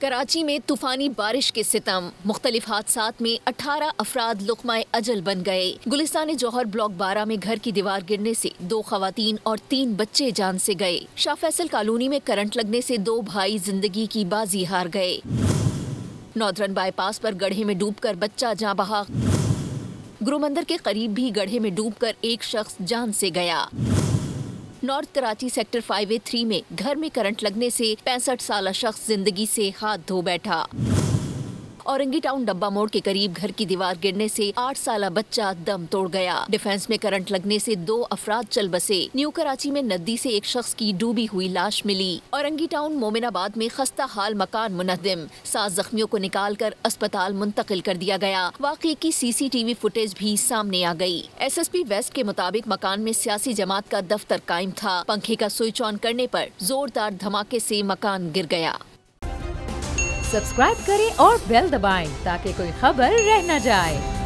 कराची में तूफानी बारिश के सितम, मुख्तलिफ हादसात में 18 अफराद लुक़्मा अजल बन गए। गुलिस्तान जौहर ब्लॉक 12 में घर की दीवार गिरने से 2 खवातीन और 3 बच्चे जान से गए। शाह फैसल कॉलोनी में करंट लगने से 2 भाई जिंदगी की बाजी हार गए। नॉर्दर्न बाईपास पर गड्ढे में डूबकर बच्चा जाँ बहा। गुरुमंदिर के करीब भी गड्ढे में डूबकर एक शख्स जान से गया। नॉर्थ कराची सेक्टर 5A3 में घर में करंट लगने से 65 साला शख्स जिंदगी से हाथ धो बैठा। औरंगी टाउन डब्बा मोड़ के करीब घर की दीवार गिरने से 8 साला बच्चा दम तोड़ गया। डिफेंस में करंट लगने से 2 अफराद चल बसे। न्यू कराची में नदी से एक शख्स की डूबी हुई लाश मिली। औरंगी टाउन मोमिनाबाद में खस्ता हाल मकान मुनहदिम, 7 जख्मियों को निकाल कर अस्पताल मुंतकिल कर दिया गया। वाक़े की CCTV फुटेज भी सामने आ गई। SSP वेस्ट के मुताबिक मकान में सियासी जमात का दफ्तर कायम था। पंखे का स्विच ऑन करने पर जोरदार धमाके से मकान गिर गया। सब्सक्राइब करें और बेल दबाएं ताकि कोई खबर रह न जाए।